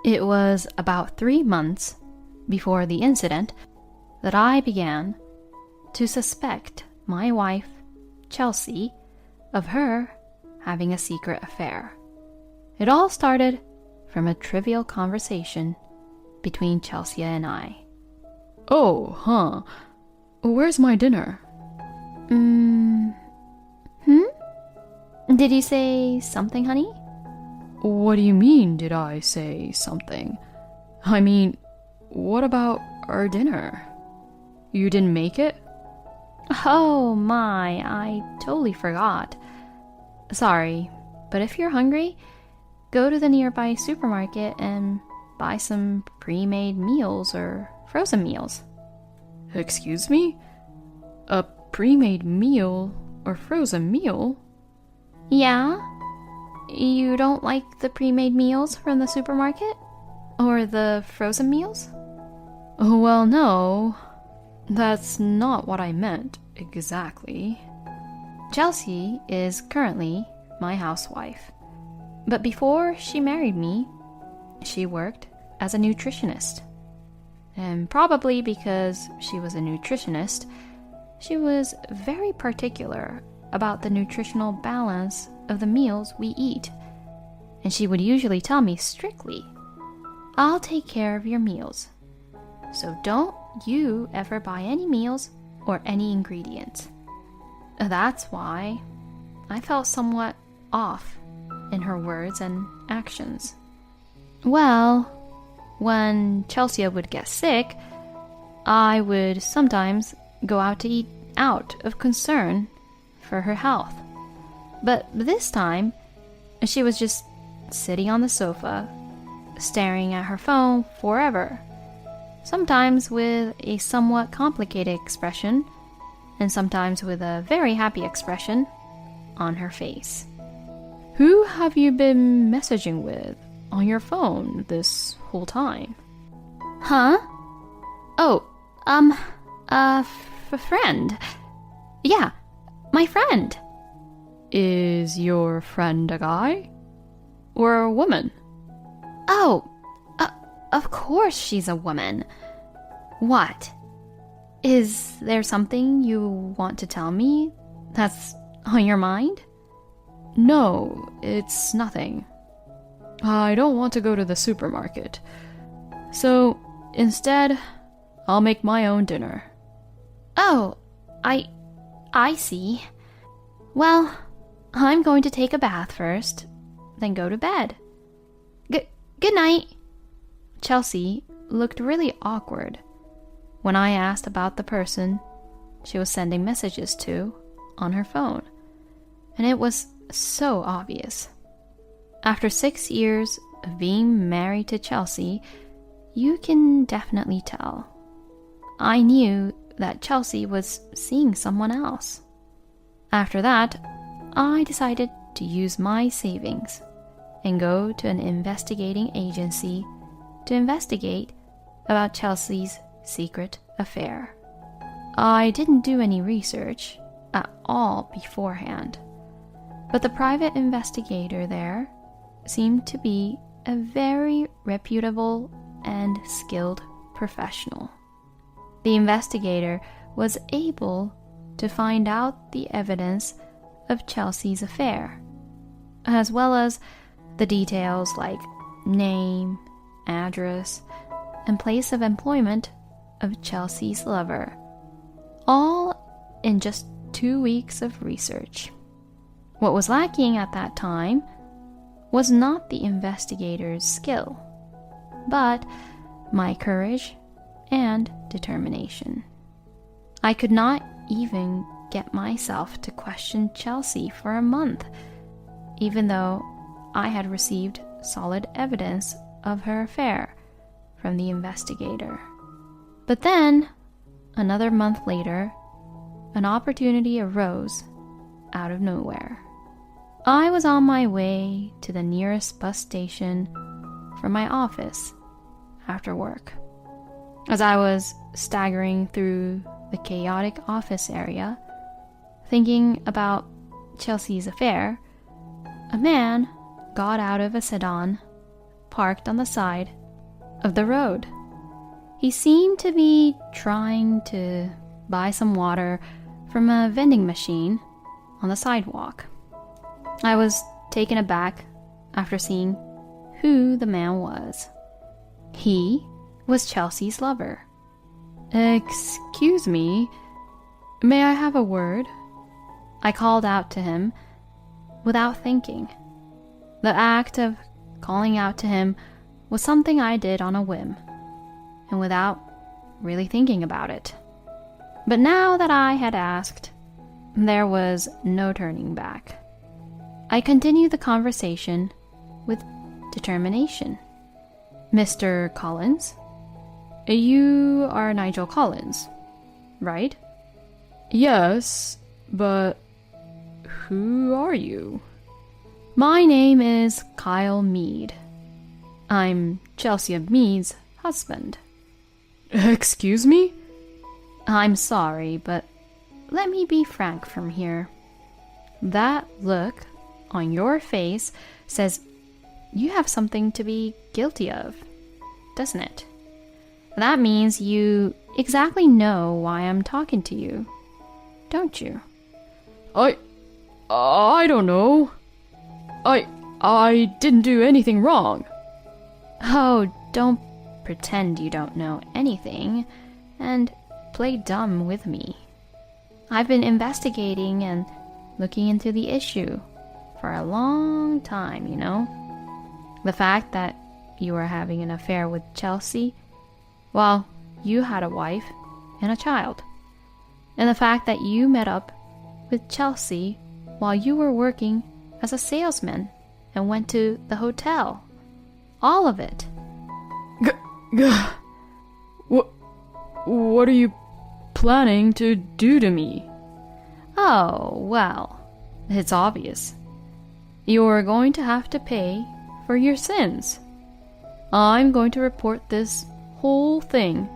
It was about 3 months before the incident that I began to suspect my wife, Chelsea, of her having a secret affair. It all started from a trivial conversation between Chelsea and I. Oh, huh. Where's my dinner? Did you say something, honey? What do you mean, did I say something? I mean, what about our dinner? You didn't make it? Oh my, I totally forgot. Sorry, but if you're hungry, go to the nearby supermarket and buy some pre-made meals or frozen meals. Excuse me? A pre-made meal or frozen meal? Yeah? You don't like the pre-made meals from the supermarket? Or the frozen meals? Well, no. That's not what I meant exactly. Chelsea is currently my housewife. But before she married me, she worked as a nutritionist. And probably because she was a nutritionist, she was very particular about the nutritional balance of the meals we eat. And she would usually tell me strictly, "I'll take care of your meals. So don't you ever buy any meals or any ingredients." That's why I felt somewhat off in her words and actions. Well, when Chelsea would get sick, I would sometimes go out to eat out of concern for her health. But this time, she was just sitting on the sofa, staring at her phone forever, sometimes with a somewhat complicated expression, and sometimes with a very happy expression on her face. Who have you been messaging with on your phone this whole time? Huh? Oh, friend. Yeah, my friend. Is your friend a guy? Or a woman? Oh, of course she's a woman. What? Is there something you want to tell me that's on your mind? No, it's nothing. I don't want to go to the supermarket. So, instead, I'll make my own dinner. Oh, I see. Well, I'm going to take a bath first, then go to bed. Good night. Chelsea looked really awkward when I asked about the person she was sending messages to on her phone, and it was so obvious. After 6 years of being married to Chelsea, you can definitely tell. I knew that Chelsea was seeing someone else. After that, I decided to use my savings and go to an investigating agency to investigate about Chelsea's secret affair. I didn't do any research at all beforehand, but the private investigator there seemed to be a very reputable and skilled professional. The investigator was able to find out the evidence of Chelsea's affair, as well as the details like name, address, and place of employment of Chelsea's lover, all in just 2 weeks of research. What was lacking at that time was not the investigator's skill, but my courage and determination. I could not even get myself to question Chelsea for a month, even though I had received solid evidence of her affair from the investigator. But then, another month later, an opportunity arose out of nowhere. I was on my way to the nearest bus station from my office after work. As I was staggering through the chaotic office area, thinking about Chelsea's affair, a man got out of a sedan, parked on the side of the road. He seemed to be trying to buy some water from a vending machine on the sidewalk. I was taken aback after seeing who the man was. He was Chelsea's lover. Excuse me, may I have a word? I called out to him without thinking. The act of calling out to him was something I did on a whim and without really thinking about it. But now that I had asked, there was no turning back. I continued the conversation with determination. Mr. Collins? You are Nigel Collins, right? Yes, but who are you? My name is Kyle Mead. I'm Chelsea Mead's husband. Excuse me? I'm sorry, but let me be frank from here. That look on your face says you have something to be guilty of, doesn't it? That means you exactly know why I'm talking to you, don't you? I don't know. I didn't do anything wrong. Oh, don't pretend you don't know anything and play dumb with me. I've been investigating and looking into the issue for a long time, you know. The fact that you were having an affair with Chelsea, well, you had a wife and a child. And the fact that you met up with Chelsea while you were working as a salesman and went to the hotel. All of it. What are you planning to do to me? Oh, well, it's obvious. You're going to have to pay for your sins. I'm going to report this whole thing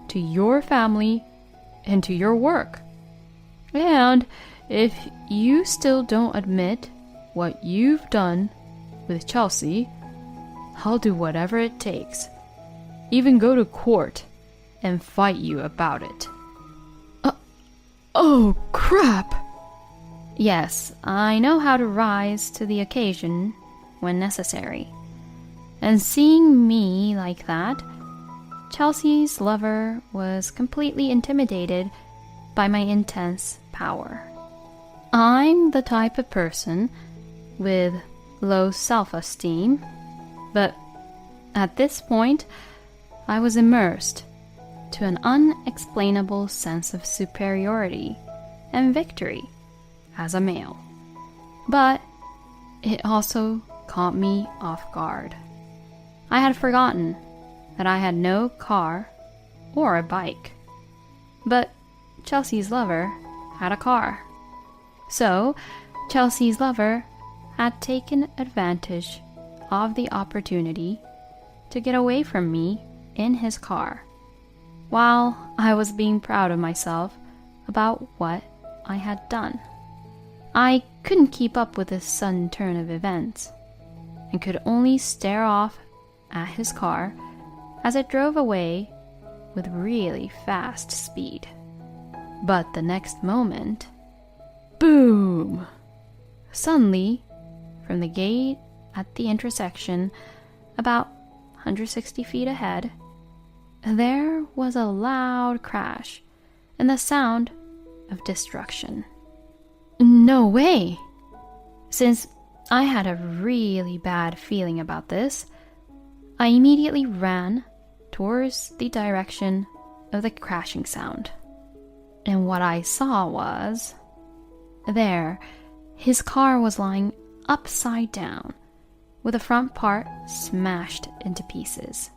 to your family and to your work. And if you still don't admit what you've done with Chelsea, I'll do whatever it takes, even go to court and fight you about it. Oh, crap! Yes, I know how to rise to the occasion when necessary. And seeing me like that, Chelsea's lover was completely intimidated by my intense power. I'm the type of person with low self-esteem, but at this point, I was immersed to an unexplainable sense of superiority and victory as a male. But it also caught me off guard. I had forgotten that I had no car or a bike. But Chelsea's lover had a car. So Chelsea's lover had taken advantage of the opportunity to get away from me in his car, while I was being proud of myself about what I had done. I couldn't keep up with this sudden turn of events, and could only stare off at his car as it drove away with really fast speed. But the next moment, boom! Suddenly, from the gate at the intersection, about 160 feet ahead, there was a loud crash and the sound of destruction. No way! Since I had a really bad feeling about this, I immediately ran towards the direction of the crashing sound. And what I saw was, there, his car was lying upside down, with the front part smashed into pieces.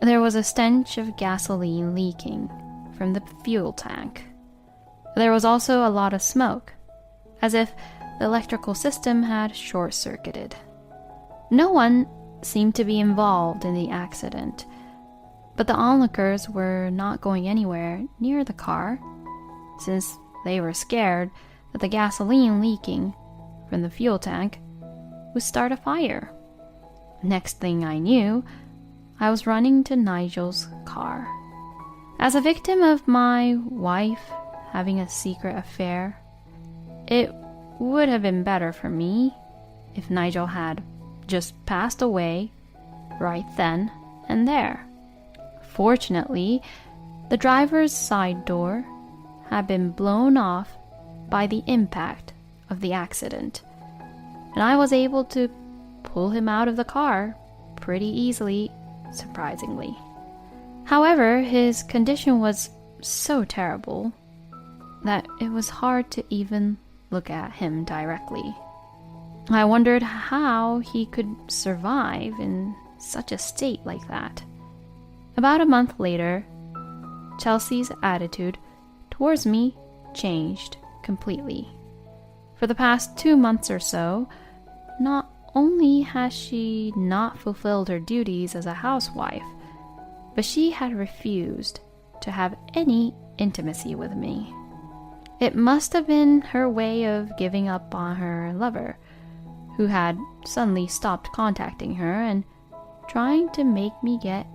There was a stench of gasoline leaking from the fuel tank. There was also a lot of smoke, as if the electrical system had short-circuited. No one seemed to be involved in the accident, but the onlookers were not going anywhere near the car, since they were scared that the gasoline leaking from the fuel tank would start a fire. Next thing I knew, I was running to Nigel's car. As a victim of my wife having a secret affair, it would have been better for me if Nigel had just passed away right then and there. Fortunately, the driver's side door had been blown off by the impact of the accident, and I was able to pull him out of the car pretty easily, surprisingly. However, his condition was so terrible that it was hard to even look at him directly. I wondered how he could survive in such a state like that. About a month later, Chelsea's attitude towards me changed completely. For the past 2 months or so, not only has she not fulfilled her duties as a housewife, but she had refused to have any intimacy with me. It must have been her way of giving up on her lover, who had suddenly stopped contacting her and trying to make me get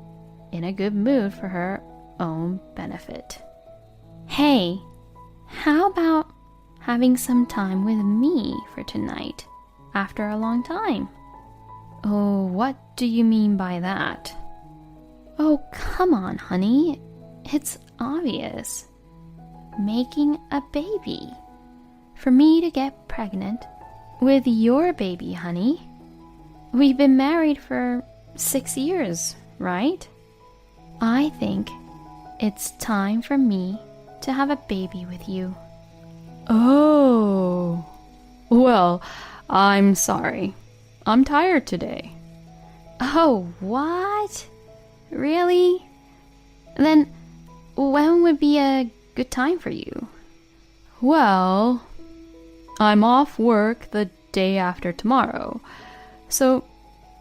in a good mood for her own benefit. Hey, how about having some time with me for tonight after a long time? Oh, what do you mean by that? Oh, come on, honey. It's obvious. Making a baby. For me to get pregnant with your baby, honey. We've been married for 6 years, right? I think it's time for me to have a baby with you. Oh. Well, I'm sorry. I'm tired today. Oh, what? Really? Then when would be a good time for you? Well, I'm off work the day after tomorrow, so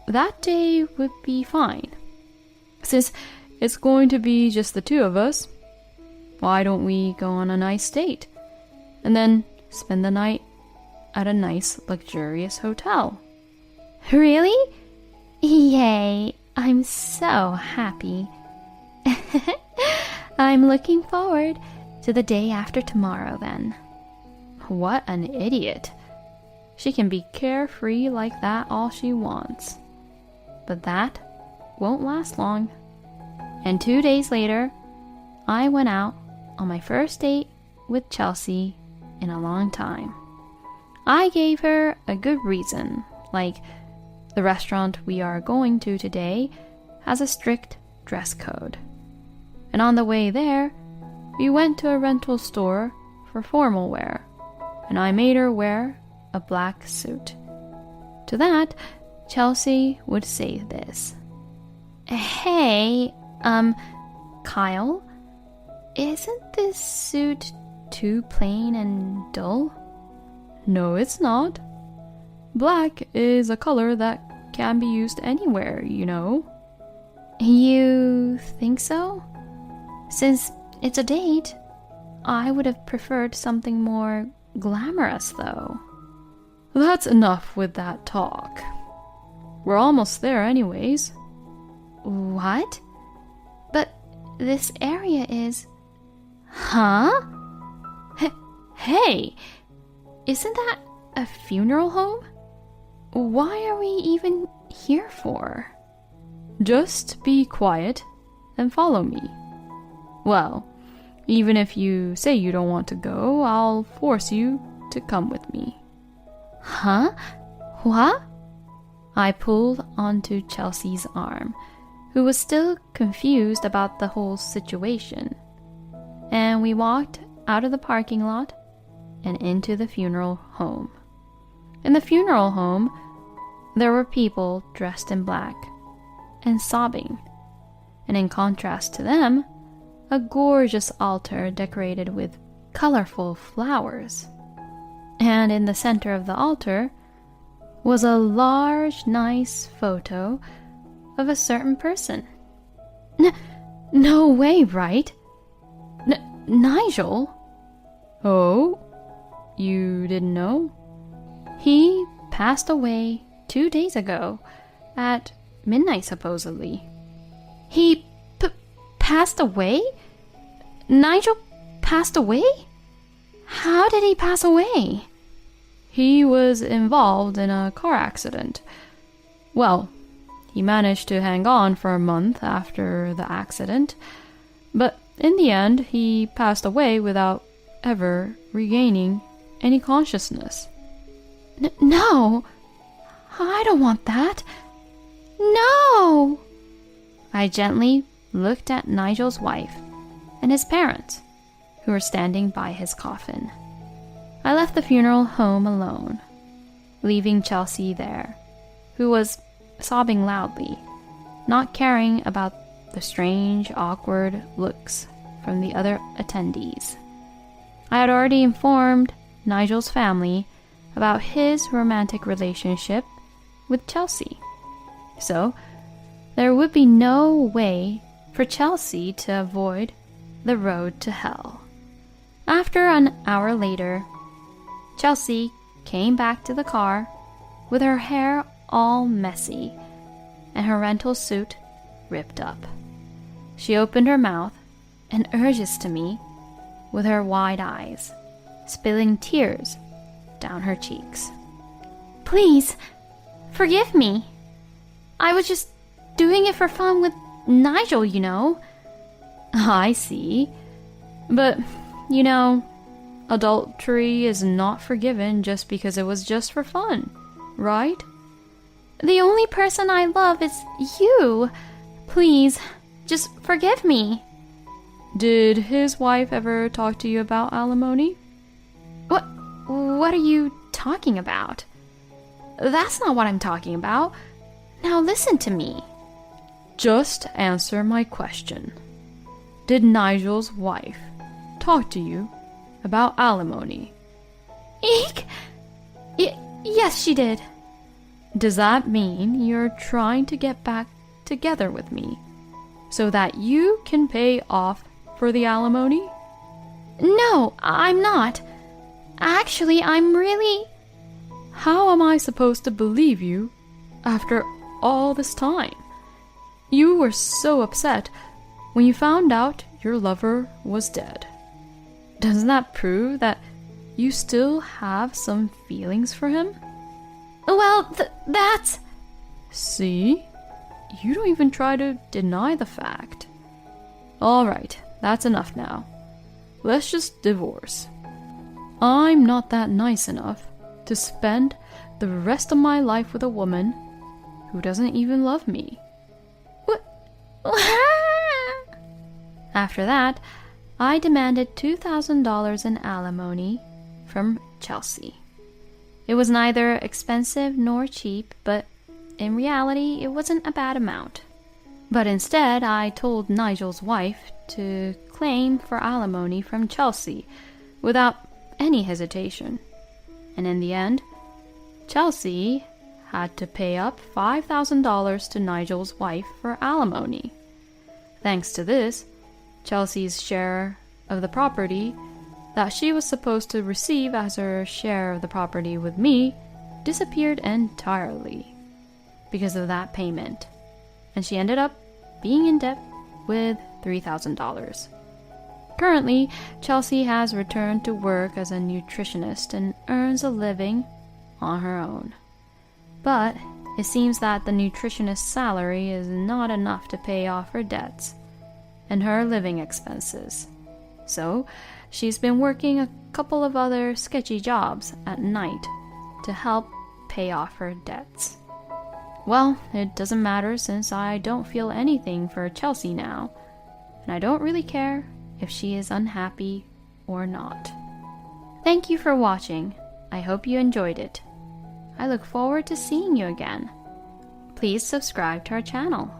that day would be fine. Since it's going to be just the two of us, why don't we go on a nice date and then spend the night at a nice, luxurious hotel? Really? Yay! I'm so happy. I'm looking forward to the day after tomorrow then. What an idiot. She can be carefree like that all she wants. But that won't last long. And 2 days later, I went out on my first date with Chelsea in a long time. I gave her a good reason, like the restaurant we are going to today has a strict dress code. And on the way there, we went to a rental store for formal wear, and I made her wear a black suit. To that, Chelsea would say this. Hey, Kyle, isn't this suit too plain and dull? No, it's not. Black is a color that can be used anywhere, you know. You think so? Since it's a date, I would have preferred something more glamorous, though. That's enough with that talk. We're almost there anyways. What? But this area is... Huh? Hey, isn't that a funeral home? Why are we even here for? Just be quiet and follow me. Well, even if you say you don't want to go, I'll force you to come with me. Huh? What? I pulled onto Chelsea's arm, who was still confused about the whole situation, and we walked out of the parking lot and into the funeral home. In the funeral home, there were people dressed in black and sobbing, and in contrast to them, a gorgeous altar decorated with colorful flowers. And in the center of the altar was a large, nice photo of a certain person. No way, right? Nigel? Oh? You didn't know? He passed away 2 days ago, at midnight, supposedly. He passed away? Nigel passed away? How did he pass away? He was involved in a car accident. Well, he managed to hang on for a month after the accident, but in the end, he passed away without ever regaining any consciousness. No! I don't want that. No! I gently looked at Nigel's wife and his parents, who were standing by his coffin. I left the funeral home alone, leaving Chelsea there, who was sobbing loudly, not caring about the strange, awkward looks from the other attendees. I had already informed Nigel's family about his romantic relationship with Chelsea, so there would be no way for Chelsea to avoid the road to hell. After an hour later, Chelsea came back to the car with her hair all messy and her rental suit ripped up. She opened her mouth and urges to me with her wide eyes, spilling tears down her cheeks. Please, forgive me. I was just doing it for fun with Nigel, you know. I see. But, you know, adultery is not forgiven just because it was just for fun, right? The only person I love is you. Please, just forgive me. Did his wife ever talk to you about alimony? What are you talking about? That's not what I'm talking about. Now listen to me. Just answer my question. Did Nigel's wife talk to you about alimony? Eek! Yes, she did. Does that mean you're trying to get back together with me so that you can pay off for the alimony? No, I'm not. Actually, I'm really... How am I supposed to believe you after all this time? You were so upset when you found out your lover was dead. Doesn't that prove that you still have some feelings for him? Well, that's... See? You don't even try to deny the fact. All right, that's enough now. Let's just divorce. I'm not that nice enough to spend the rest of my life with a woman who doesn't even love me. After that, I demanded $2,000 in alimony from Chelsea. It was neither expensive nor cheap, but in reality, it wasn't a bad amount. But instead, I told Nigel's wife to claim for alimony from Chelsea without any hesitation. And in the end, Chelsea had to pay up $5,000 to Nigel's wife for alimony. Thanks to this, Chelsea's share of the property that she was supposed to receive as her share of the property with me disappeared entirely because of that payment, and she ended up being in debt with $3,000. Currently, Chelsea has returned to work as a nutritionist and earns a living on her own. But it seems that the nutritionist's salary is not enough to pay off her debts and her living expenses. So, she's been working a couple of other sketchy jobs at night to help pay off her debts. Well, it doesn't matter since I don't feel anything for Chelsea now, and I don't really care if she is unhappy or not. Thank you for watching. I hope you enjoyed it. I look forward to seeing you again. Please subscribe to our channel.